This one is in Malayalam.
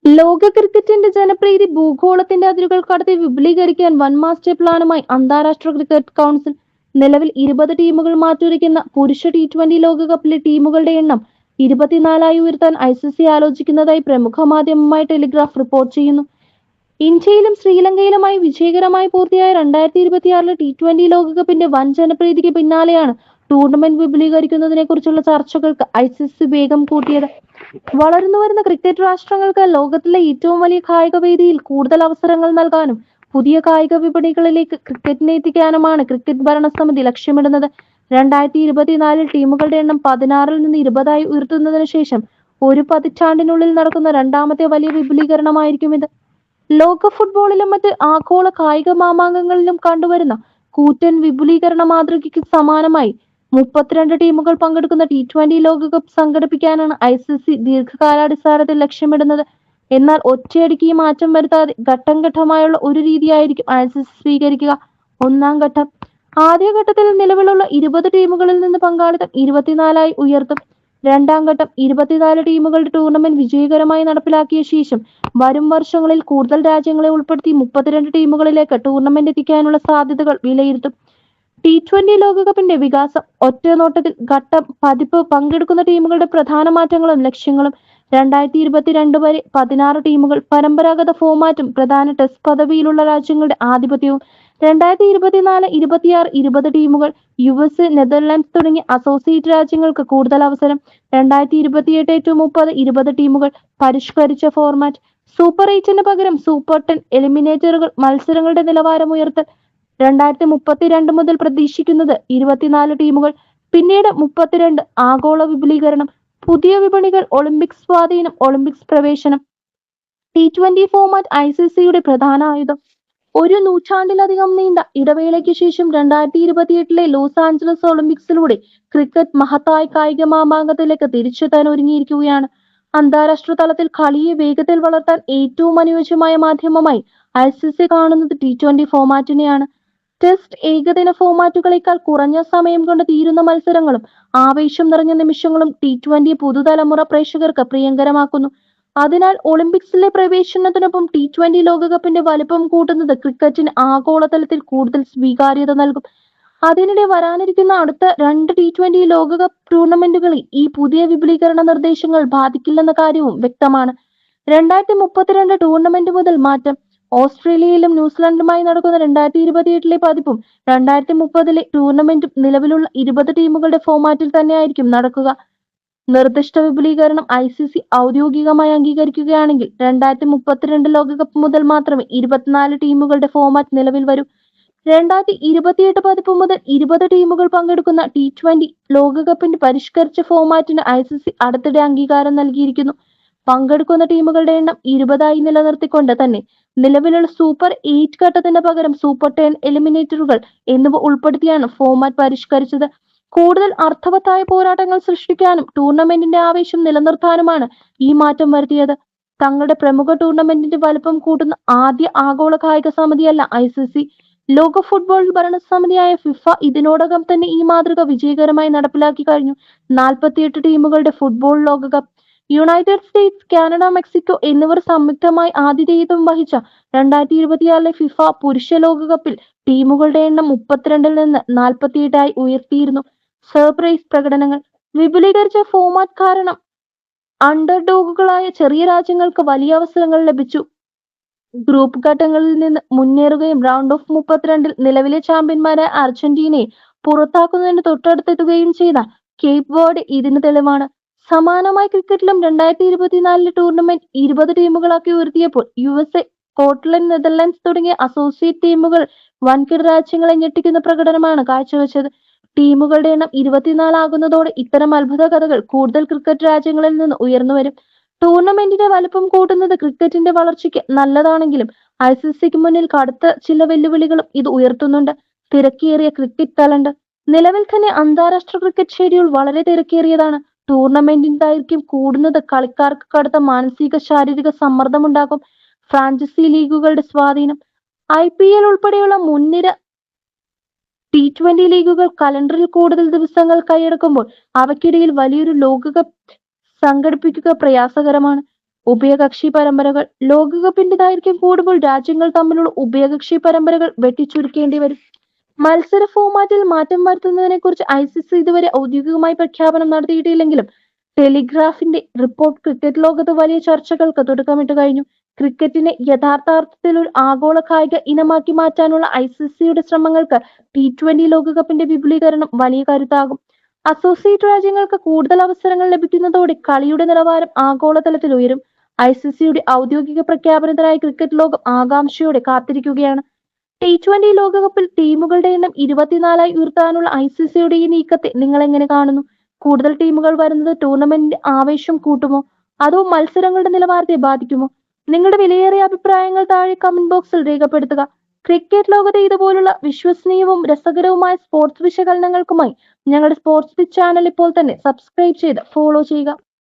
ലോക ക്രിക്കറ്റിന്റെ ജനപ്രീതി ഭൂഗോളത്തിന്റെ അതിരുകൾ കടത്തി വിപുലീകരിക്കാൻ വൻ മാസ്റ്റർ പ്ലാനുമായി അന്താരാഷ്ട്ര ക്രിക്കറ്റ് കൗൺസിൽ. നിലവിൽ 20 ടീമുകൾ മാറ്റുരയ്ക്കുന്ന പുരുഷ T20 ലോകകപ്പിലെ ടീമുകളുടെ എണ്ണം 24ആയി ഉയർത്താൻ ICC ആലോചിക്കുന്നതായി പ്രമുഖ മാധ്യമമായ ടെലിഗ്രാഫ് റിപ്പോർട്ട് ചെയ്യുന്നു. ഇന്ത്യയിലും ശ്രീലങ്കയിലുമായി വിജയകരമായി പൂർത്തിയായ 2026 T20 ലോകകപ്പിന്റെ വൻ ജനപ്രീതിക്ക് പിന്നാലെയാണ് ടൂർണമെന്റ് വിപുലീകരിക്കുന്നതിനെക്കുറിച്ചുള്ള ചർച്ചകൾക്ക് ICC വേഗം കൂട്ടിയത്. വളർന്നുവരുന്ന ക്രിക്കറ്റ് രാഷ്ട്രങ്ങൾക്ക് ലോകത്തിലെ ഏറ്റവും വലിയ കായിക വേദിയിൽ കൂടുതൽ അവസരങ്ങൾ നൽകാനും പുതിയ കായിക വിപണികളിലേക്ക് ക്രിക്കറ്റിനെ എത്തിക്കാനുമാണ് ക്രിക്കറ്റ് ഭരണസമിതി ലക്ഷ്യമിടുന്നത്. 2024 ടീമുകളുടെ എണ്ണം 16-ൽ നിന്ന് 20ആയി ഉയർത്തുന്നതിനു ശേഷം ഒരു പതിറ്റാണ്ടിനുള്ളിൽ നടക്കുന്ന രണ്ടാമത്തെ വലിയ വിപുലീകരണമായിരിക്കും ഇത്. ലോക ഫുട്ബോളിലും മറ്റ് ആഗോള കായിക മാമാങ്കങ്ങളിലും കണ്ടുവരുന്ന കൂറ്റൻ വിപുലീകരണ മാതൃകയ്ക്ക് സമാനമായി 32 ടീമുകൾ പങ്കെടുക്കുന്ന T20 ലോകകപ്പ് സംഘടിപ്പിക്കാനാണ് ICC ദീർഘകാലാടിസ്ഥാനത്തിൽ ലക്ഷ്യമിടുന്നത്. എന്നാൽ ഒറ്റയടിക്ക് ഈ മാറ്റം വരുത്താതെ ഘട്ടം ഘട്ടമായുള്ള ഒരു രീതിയായിരിക്കും ICC സ്വീകരിക്കുക. ഒന്നാം ഘട്ടം. ആദ്യഘട്ടത്തിൽ നിലവിലുള്ള 20 ടീമുകളിൽ നിന്ന് പങ്കാളിത്തം 24ആയി ഉയർത്തും. രണ്ടാം ഘട്ടം. 24 ടീമുകളുടെ ടൂർണമെന്റ് വിജയകരമായി നടപ്പിലാക്കിയ ശേഷം വരും വർഷങ്ങളിൽ കൂടുതൽ രാജ്യങ്ങളെ ഉൾപ്പെടുത്തി 32 ടീമുകളിലേക്ക് ടൂർണമെന്റ് എത്തിക്കാനുള്ള സാധ്യതകൾ വിലയിരുത്തും. T20 ലോകകപ്പിന്റെ വികാസം. ഒറ്റ നോട്ടത്തിൽ ഘട്ടം, പതിപ്പ്, പങ്കെടുക്കുന്ന ടീമുകളുടെ പ്രധാന മാറ്റങ്ങളും ലക്ഷ്യങ്ങളും. 2022 വരെ 16 ടീമുകൾ, പരമ്പരാഗത ഫോമാറ്റും പ്രധാന ടെസ്റ്റ് പദവിയിലുള്ള രാജ്യങ്ങളുടെ ആധിപത്യവും. 2024, 26 20 ടീമുകൾ, USA, നെതർലാൻഡ്സ് തുടങ്ങിയ അസോസിയേറ്റ് രാജ്യങ്ങൾക്ക് കൂടുതൽ അവസരം. 2028 to 30 20 ടീമുകൾ, പരിഷ്കരിച്ച ഫോർമാറ്റ്. സൂപ്പർ 8-ന് പകരം സൂപ്പർ 10 എലിമിനേറ്ററുകൾ, മത്സരങ്ങളുടെ നിലവാരം ഉയർത്തൽ. 2032 മുതൽ പ്രതീക്ഷിക്കുന്നത് 24 ടീമുകൾ, പിന്നീട് 32. ആഗോള വിപുലീകരണം. പുതിയ വിപണികൾ, ഒളിമ്പിക്സ് സ്വാധീനം, ഒളിമ്പിക്സ് പ്രവേശനം. T20 ഫോമാറ്റ് ICCയുടെ പ്രധാന ആയുധം. ഒരു നൂറ്റാണ്ടിലധികം നീണ്ട ഇടവേളയ്ക്ക് ശേഷം 2028 ലോസ് ആഞ്ചലസ് ഒളിമ്പിക്സിലൂടെ ക്രിക്കറ്റ് മഹത്തായ കായിക മാമാങ്കത്തിലേക്ക് തിരിച്ചെത്താൻ ഒരുങ്ങിയിരിക്കുകയാണ്. അന്താരാഷ്ട്ര തലത്തിൽ കളിയെ വേഗത്തിൽ വളർത്താൻ ഏറ്റവും അനുയോജ്യമായ മാധ്യമമായി ICC കാണുന്നത് T20 ഫോമാറ്റിനെയാണ്. ടെസ്റ്റ്, ഏകദിന ഫോമാറ്റുകളേക്കാൾ കുറഞ്ഞ സമയം കൊണ്ട് തീരുന്ന മത്സരങ്ങളും ആവേശം നിറഞ്ഞ നിമിഷങ്ങളും T20 പുതുതലമുറ പ്രേക്ഷകർക്ക് പ്രിയങ്കരമാക്കുന്നു. അതിനാൽ ഒളിമ്പിക്സിലെ പ്രവേശനത്തിനൊപ്പം T20 ലോകകപ്പിന്റെ വലിപ്പം കൂട്ടുന്നത് ക്രിക്കറ്റിന് ആഗോളതലത്തിൽ കൂടുതൽ സ്വീകാര്യത നൽകും. അതിനിടെ വരാനിരിക്കുന്ന അടുത്ത 2 T20 ലോകകപ്പ് ടൂർണമെന്റുകളിൽ ഈ പുതിയ വിപുലീകരണ നിർദ്ദേശങ്ങൾ ബാധിക്കില്ലെന്ന കാര്യവും വ്യക്തമാണ്. 2032 ടൂർണമെന്റ് മുതൽ മാറ്റം. ഓസ്ട്രേലിയയിലും ന്യൂസിലൻഡുമായി നടക്കുന്ന 2028 പതിപ്പും 2030 ടൂർണമെന്റും നിലവിലുള്ള 20 ടീമുകളുടെ ഫോമാറ്റിൽ തന്നെയായിരിക്കും നടക്കുക. നിർദ്ദിഷ്ട വിപുലീകരണം ICC ഔദ്യോഗികമായി അംഗീകരിക്കുകയാണെങ്കിൽ 2032 ലോകകപ്പ് മുതൽ മാത്രമേ 24 ടീമുകളുടെ ഫോമാറ്റ് നിലവിൽ വരൂ. 2028 പതിപ്പ് മുതൽ 20 ടീമുകൾ പങ്കെടുക്കുന്ന T20 ലോകകപ്പിന്റെ പരിഷ്കരിച്ച ഫോമാറ്റിന് ICC അടുത്തിടെ അംഗീകാരം നൽകിയിരിക്കുന്നു. പങ്കെടുക്കുന്ന ടീമുകളുടെ എണ്ണം 20ആയി നിലനിർത്തിക്കൊണ്ട് തന്നെ നിലവിലുള്ള സൂപ്പർ 8 ഘട്ടത്തിന് പകരം സൂപ്പർ 10 എലിമിനേറ്ററുകൾ എന്നിവ ഉൾപ്പെടുത്തിയാണ് ഫോമാറ്റ് പരിഷ്കരിച്ചത്. കൂടുതൽ അർത്ഥവത്തായ പോരാട്ടങ്ങൾ സൃഷ്ടിക്കാനും ടൂർണമെന്റിന്റെ ആവേശം നിലനിർത്താനുമാണ് ഈ മാറ്റം വരുത്തിയത്. തങ്ങളുടെ പ്രമുഖ ടൂർണമെന്റിന്റെ വലുപ്പം കൂട്ടുന്ന ആദ്യ ആഗോള കായിക സമിതിയല്ല ICC. ലോക ഫുട്ബോൾ ഭരണസമിതിയായ FIFA ഇതിനോടകം തന്നെ ഈ മാതൃക വിജയകരമായി നടപ്പിലാക്കി കഴിഞ്ഞു. 48 ടീമുകളുടെ ഫുട്ബോൾ ലോകകപ്പ്. യുണൈറ്റഡ് സ്റ്റേറ്റ്സ്, കാനഡ, മെക്സിക്കോ എന്നിവർ സംയുക്തമായി ആതിഥേയത്വം വഹിച്ച 2026 FIFA പുരുഷ ലോകകപ്പിൽ ടീമുകളുടെ എണ്ണം 32-ൽ നിന്ന് 48ആയി ഉയർത്തിയിരുന്നു. സർപ്രൈസ് പ്രകടനങ്ങൾ. വിപുലീകരിച്ച ഫോമാറ്റ് കാരണം അണ്ടർഡോഗുകളായ ചെറിയ രാജ്യങ്ങൾക്ക് വലിയ അവസരങ്ങൾ ലഭിച്ചു. ഗ്രൂപ്പ് ഘട്ടങ്ങളിൽ നിന്ന് മുന്നേറുകയും റൗണ്ട് ഓഫ് 32-ൽ നിലവിലെ ചാമ്പ്യന്മാരായ അർജന്റീനയെ പുറത്താക്കുന്നതിന് തൊട്ടടുത്തെത്തുകയും ചെയ്ത കേപ്പ് വേർഡ് ഇതിന് തെളിവാണ്. സമാനമായി ക്രിക്കറ്റിലും 2024 ടൂർണമെന്റ് 20 ടീമുകളാക്കി ഉയർത്തിയപ്പോൾ USA, സ്കോട്ട്ലൻഡ്, നെതർലാൻഡ്സ് തുടങ്ങിയ അസോസിയേറ്റ് ടീമുകൾ വൻകിട രാജ്യങ്ങളെ ഞെട്ടിക്കുന്ന പ്രകടനമാണ് കാഴ്ചവെച്ചത്. ടീമുകളുടെ എണ്ണം 24 ആകുന്നതോടെ ഇത്തരം അത്ഭുത കഥകൾ കൂടുതൽ ക്രിക്കറ്റ് രാജ്യങ്ങളിൽ നിന്ന് ഉയർന്നുവരും. ടൂർണമെന്റിന്റെ വലുപ്പം കൂട്ടുന്നത് ക്രിക്കറ്റിന്റെ വളർച്ചയ്ക്ക് നല്ലതാണെങ്കിലും ICCക്ക് മുന്നിൽ കടുത്ത ചില വെല്ലുവിളികളും ഇത് ഉയർത്തുന്നുണ്ട്. തിരക്കേറിയ ക്രിക്കറ്റ് കലണ്ടർ. നിലവിൽ തന്നെ അന്താരാഷ്ട്ര ക്രിക്കറ്റ് ഷെഡ്യൂൾ വളരെ തിരക്കേറിയതാണ്. ടൂർണമെന്റിന്റെ ദൈർഘ്യം കൂടുന്നത് കളിക്കാർക്ക് കടുത്ത മാനസിക ശാരീരിക സമ്മർദ്ദമുണ്ടാക്കും. ഫ്രാഞ്ചൈസി ലീഗുകളുടെ സ്വാധീനം. IPL ഉൾപ്പെടെയുള്ള മുൻനിര T20 ലീഗുകൾ കലണ്ടറിൽ കൂടുതൽ ദിവസങ്ങൾ കൈയടക്കുമ്പോൾ അവയ്ക്കിടയിൽ വലിയൊരു ലോകകപ്പ് സംഘടിപ്പിക്കുക പ്രയാസകരമാണ്. ഉഭയകക്ഷി പരമ്പരകൾ. ലോകകപ്പിന്റെ ദൈർഘ്യം കൂടുമ്പോൾ രാജ്യങ്ങൾ തമ്മിലുള്ള ഉഭയകക്ഷി പരമ്പരകൾ വെട്ടിച്ചുരുക്കേണ്ടി വരും. മത്സര ഫോർമാറ്റിൽ മാറ്റം വരുത്തുന്നതിനെക്കുറിച്ച് ICC ഇതുവരെ ഔദ്യോഗികമായി പ്രഖ്യാപനം നടത്തിയിട്ടില്ലെങ്കിലും ടെലിഗ്രാഫിന്റെ റിപ്പോർട്ട് ക്രിക്കറ്റ് ലോകത്ത് വലിയ ചർച്ചകൾക്ക് തുടക്കമിട്ട് കഴിഞ്ഞു. ക്രിക്കറ്റിനെ യഥാർത്ഥത്തിൽ ഒരു ആഗോള കായിക ഇനമാക്കി മാറ്റാനുള്ള ICCയുടെ ശ്രമങ്ങൾക്ക് T20 ലോകകപ്പിന്റെ വിപുലീകരണം വലിയ കരുത്താകും. അസോസിയേറ്റ് രാജ്യങ്ങൾക്ക് കൂടുതൽ അവസരങ്ങൾ ലഭിക്കുന്നതോടെ കളിയുടെ നിലവാരം ആഗോളതലത്തിൽ ഉയരും. ICCയുടെ ഔദ്യോഗിക പ്രഖ്യാപനത്തിനായി ക്രിക്കറ്റ് ലോകം ആകാംക്ഷയോടെ കാത്തിരിക്കുകയാണ്. T20 ലോകകപ്പിൽ ടീമുകളുടെ എണ്ണം 24 ഉയർത്താനുള്ള ICCയുടെ ഈ നീക്കത്തെ നിങ്ങൾ എങ്ങനെ കാണുന്നു? കൂടുതൽ ടീമുകൾ വരുന്നത് ടൂർണമെന്റിന്റെ ആവേശം കൂട്ടുമോ, അതോ മത്സരങ്ങളുടെ നിലവാരത്തെ ബാധിക്കുമോ? നിങ്ങളുടെ വിലയേറിയ അഭിപ്രായങ്ങൾ താഴെ കമന്റ് ബോക്സിൽ രേഖപ്പെടുത്തുക. ക്രിക്കറ്റ് ലോകത്തെ ഇതുപോലുള്ള വിശ്വസനീയവും രസകരവുമായ സ്പോർട്സ് വിശകലനങ്ങൾക്കുമായി ഞങ്ങളുടെ സ്പോർട്സ് പിച്ച് ചാനൽ ഇപ്പോൾ തന്നെ സബ്സ്ക്രൈബ് ചെയ്ത് ഫോളോ ചെയ്യുക.